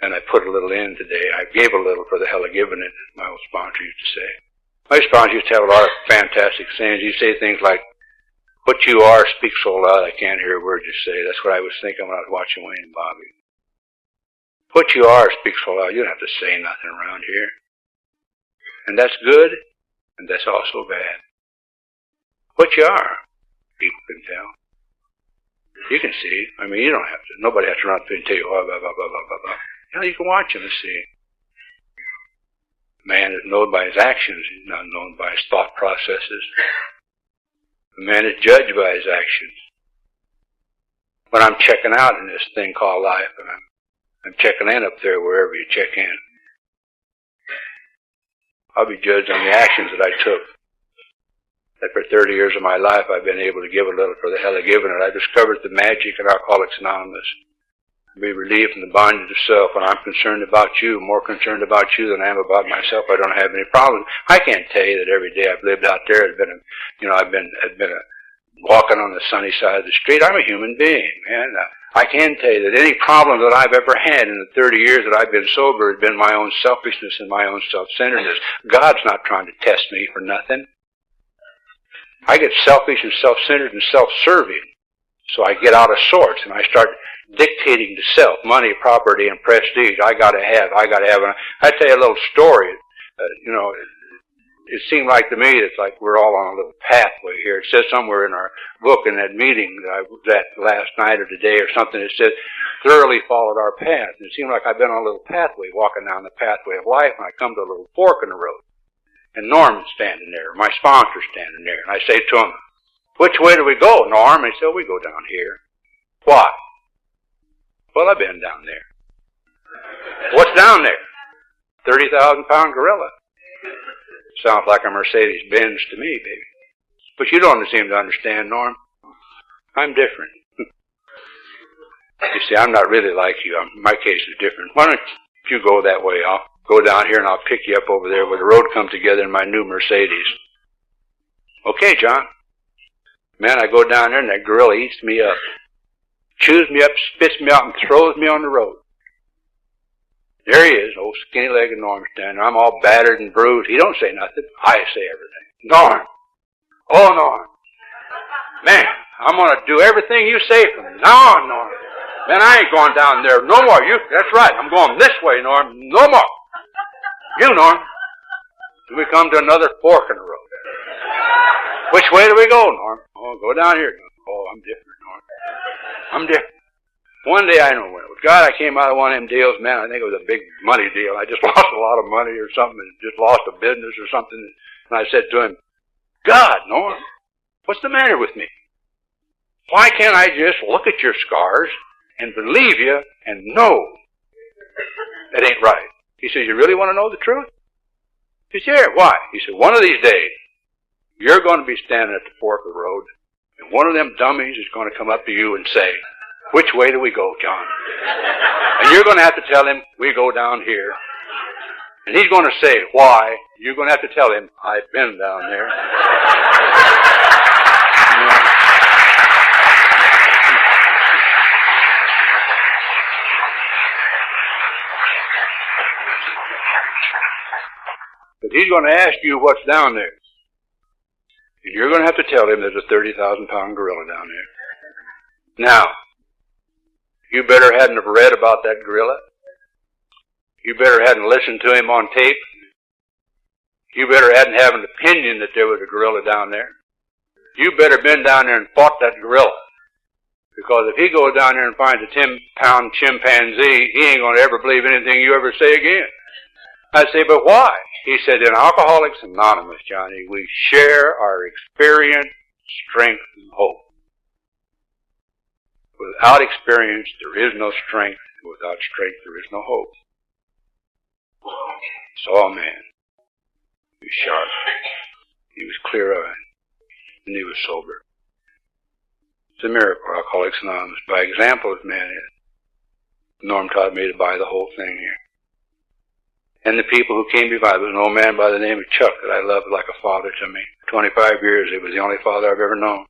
And I put a little in today. I gave a little for the hell of giving it, as my old sponsor used to say. My sponsor used to have a lot of fantastic sayings. He'd say things like, "What you are speaks so loud I can't hear a word you say." That's what I was thinking when I was watching Wayne and Bobby. What you are speaks so loud, you don't have to say nothing around here. And that's good, and that's also bad. What you are, people can tell. You can see. I mean, you don't have to. Nobody has to run up and tell you, blah, blah, blah, blah, blah, blah. You know, you can watch him and see. Man is known by his actions. He's not known by his thought processes. The man is judged by his actions. When I'm checking out in this thing called life, and I'm checking in up there wherever you check in, I'll be judged on the actions that I took. That for 30 years of my life I've been able to give a little for the hell of giving it. I discovered the magic in Alcoholics Anonymous. Be relieved from the bondage of self. When I'm concerned about you, more concerned about you than I am about myself, I don't have any problems. I can't tell you that every day I've lived out there has been I've been walking on the sunny side of the street. I'm a human being, man. I can tell you that any problem that I've ever had in the 30 years that I've been sober has been my own selfishness and my own self-centeredness. God's not trying to test me for nothing. I get selfish and self-centered and self-serving. So I get out of sorts and I start dictating to self, money, property, and prestige. I gotta have. And I tell you a little story. It seemed like to me it's like we're all on a little pathway here. It says somewhere in our book in that meeting that I was at last night or today or something, it says, thoroughly followed our path. And it seemed like I've been on a little pathway, walking down the pathway of life, and I come to a little fork in the road. And Norman's standing there, my sponsor's standing there. And I say to him, "Which way do we go, Norm?" And he said, "We go down here." "Why?" "Well, I've been down there." "What's down there?" 30,000-pound gorilla. Sounds like a Mercedes-Benz to me, baby. But you don't seem to understand, Norm. I'm different. You see, I'm not really like you. My case is different. Why don't you go that way? I'll go down here and I'll pick you up over there where the road comes together in my new Mercedes. "Okay, John." Man, I go down there and that gorilla eats me up. Chews me up, spits me out, and throws me on the road. There he is, old skinny-legged Norm standing there. I'm all battered and bruised. He don't say nothing. I say everything. "Norm. Oh, Norm. Man, I'm going to do everything you say from now on, Norm. Man, I ain't going down there no more. That's right. I'm going this way, Norm. No more. You, Norm." And we come to another fork in the road. "Which way do we go, Norm?" "Oh, go down here." "Oh, I'm different, Norm. I'm different." One day I know when it was. God, I came out of one of them deals, man, I think it was a big money deal. I just lost a lot of money or something, and just lost a business or something. And I said to him, "God, Norm, what's the matter with me? Why can't I just look at your scars and believe you and know that ain't right?" He said, "You really want to know the truth?" He said, "Yeah, why?" He said, "One of these days, you're going to be standing at the fork of the road, and one of them dummies is going to come up to you and say, 'Which way do we go, John?' And you're going to have to tell him, 'We go down here.' And he's going to say, 'Why?' You're going to have to tell him, 'I've been down there.'" But he's going to ask you what's down there. And you're going to have to tell him there's a 30,000-pound gorilla down there. Now, you better hadn't have read about that gorilla. You better hadn't listened to him on tape. You better hadn't have an opinion that there was a gorilla down there. You better been down there and fought that gorilla. Because if he goes down there and finds a 10-pound chimpanzee, he ain't going to ever believe anything you ever say again. I say, but why? He said, in Alcoholics Anonymous, Johnny, we share our experience, strength, and hope. Without experience, there is no strength. Without strength, there is no hope. Saw a man. He was sharp. He was clear-eyed. And he was sober. It's a miracle, Alcoholics Anonymous. By example, this man is. Norm taught me to buy the whole thing here. And the people who came before, there was an old man by the name of Chuck that I loved like a father to me. 25 years, he was the only father I've ever known.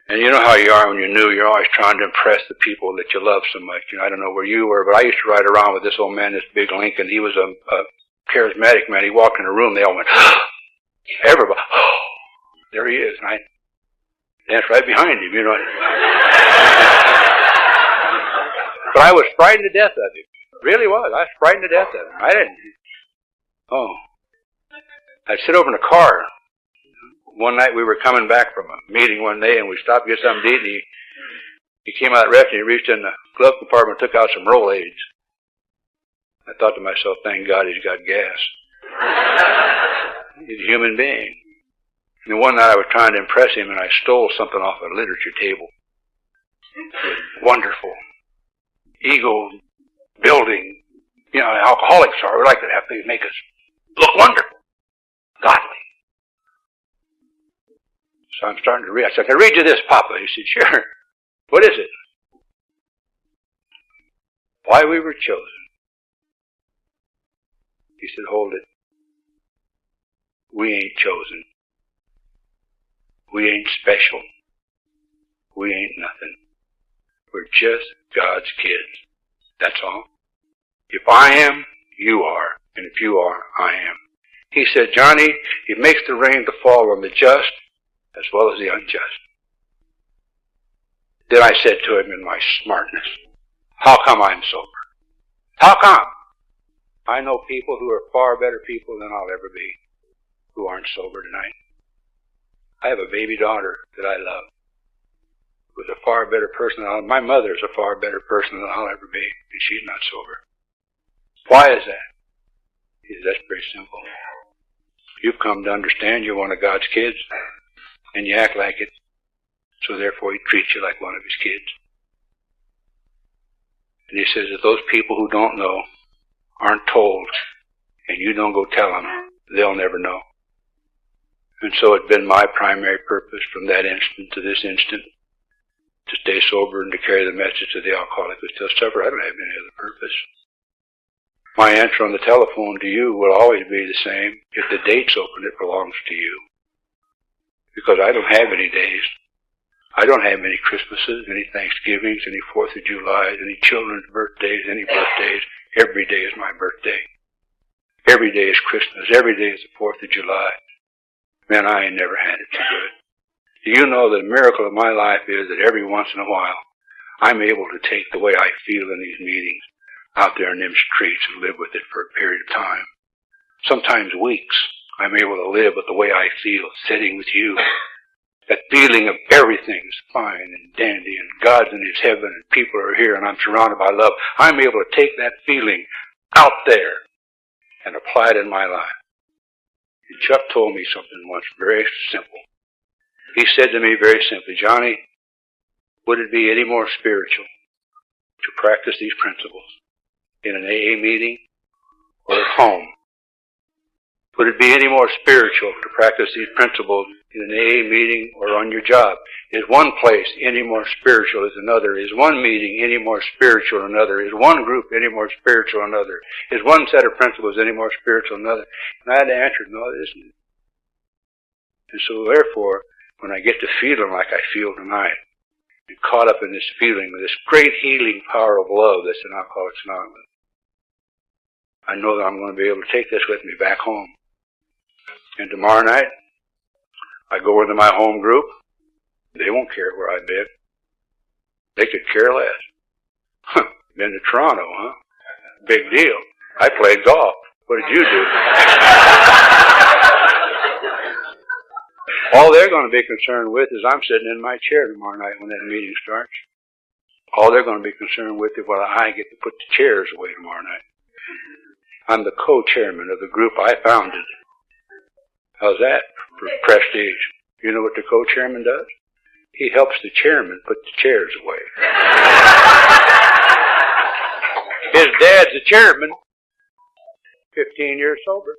And you know how you are when you're new, you're always trying to impress the people that you love so much. You know, I don't know where you were, but I used to ride around with this old man, this big Lincoln. He was a charismatic man. He walked in a room, they all went, everybody, there he is. And I danced right behind him, you know. But I was frightened to death of him. Really was. I was frightened to death of him. I didn't. I'd sit over in a car. One night we were coming back from a meeting one day, and we stopped to get something to eat, and he came out of the restaurant, and he reached in the glove compartment and took out some Rolaids. I thought to myself, thank God he's got gas. He's a human being. And one night I was trying to impress him, and I stole something off a literature table. It was wonderful. Ego building, you know, alcoholics are. We like to have things make us look wonderful, godly. So I'm starting to read. I said, can I read you this, Papa? He said, sure. What is it? Why we were chosen. He said, hold it. We ain't chosen. We ain't special. We ain't nothing. We're just God's kids. That's all. If I am, you are. And if you are, I am. He said, Johnny, he makes the rain to fall on the just as well as the unjust. Then I said to him in my smartness, how come I'm sober? How come? I know people who are far better people than I'll ever be who aren't sober tonight. I have a baby daughter that I love who's a far better person than my mother's a far better person than I'll ever be, and she's not sober. Why is that? He says, that's very simple. You've come to understand you're one of God's kids, and you act like it, so therefore he treats you like one of his kids. And he says, if those people who don't know aren't told, and you don't go tell them, they'll never know. And so it's been my primary purpose from that instant to this instant to stay sober and to carry the message to the alcoholic who's still sober. I don't have any other purpose. My answer on the telephone to you will always be the same. If the date's open, it belongs to you. Because I don't have any days. I don't have any Christmases, any Thanksgivings, any 4th of Julys, any children's birthdays, any birthdays. Every day is my birthday. Every day is Christmas. Every day is the 4th of July. Man, I ain't never had it too good. Do you know that a miracle of my life is that every once in a while I'm able to take the way I feel in these meetings out there in them streets and live with it for a period of time. Sometimes weeks I'm able to live with the way I feel sitting with you. That feeling of everything's fine and dandy and God's in his heaven and people are here and I'm surrounded by love. I'm able to take that feeling out there and apply it in my life. And Chuck told me something once very simple. He said to me very simply, Johnny, would it be any more spiritual to practice these principles in an AA meeting or at home? Would it be any more spiritual to practice these principles in an AA meeting or on your job? Is one place any more spiritual as another? Is one meeting any more spiritual than another? Is one group any more spiritual than another? Is one set of principles any more spiritual than another? And I had to answer, no, it isn't. And so therefore, when I get to feeling like I feel tonight, and caught up in this feeling with this great healing power of love that's in Alcoholics Anonymous, I know that I'm going to be able to take this with me back home. And tomorrow night, I go into my home group. They won't care where I've been. They could care less. Been to Toronto, huh? Big deal. I played golf. What did you do? All they're going to be concerned with is I'm sitting in my chair tomorrow night when that meeting starts. All they're going to be concerned with is whether I get to put the chairs away tomorrow night. I'm the co-chairman of the group I founded. How's that for prestige? You know what the co-chairman does? He helps the chairman put the chairs away. His dad's the chairman, 15 years sober.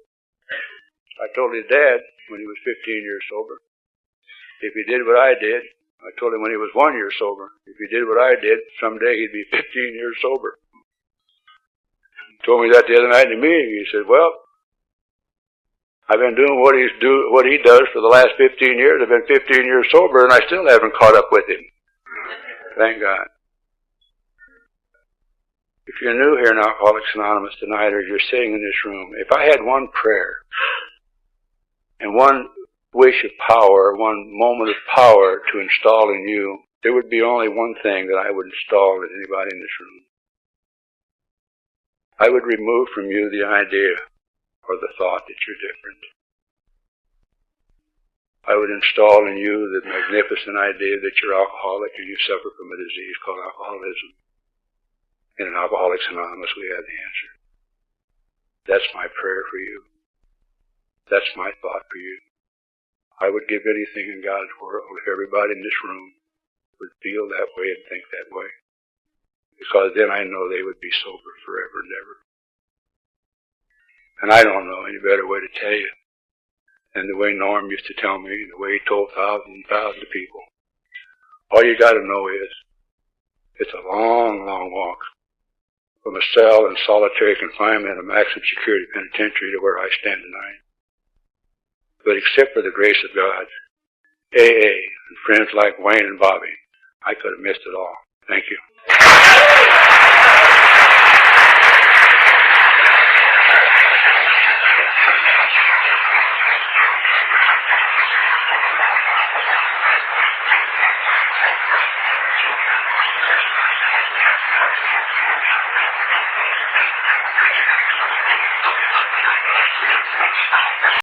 I told his dad when he was 15 years sober, if he did what I did, I told him when he was 1 year sober, if he did what I did, someday he'd be 15 years sober. He told me that the other night in the meeting. He said, well, I've been doing what he does for the last 15 years. I've been 15 years sober, and I still haven't caught up with him. Thank God. If you're new here in Alcoholics Anonymous tonight, or you're sitting in this room, if I had one prayer and one wish of power, one moment of power to install in you, there would be only one thing that I would install in anybody in this room. I would remove from you the idea or the thought that you're different. I would install in you the magnificent idea that you're alcoholic and you suffer from a disease called alcoholism. In Alcoholics Anonymous, we have the answer. That's my prayer for you. That's my thought for you. I would give anything in God's world if everybody in this room would feel that way and think that way. Because then I know they would be sober forever and ever. And I don't know any better way to tell you than the way Norm used to tell me, the way he told thousands and thousands of people. All you got to know is it's a long, long walk from a cell in solitary confinement in a maximum security penitentiary to where I stand tonight. But except for the grace of God, AA, and friends like Wayne and Bobby, I could have missed it all. Thank you.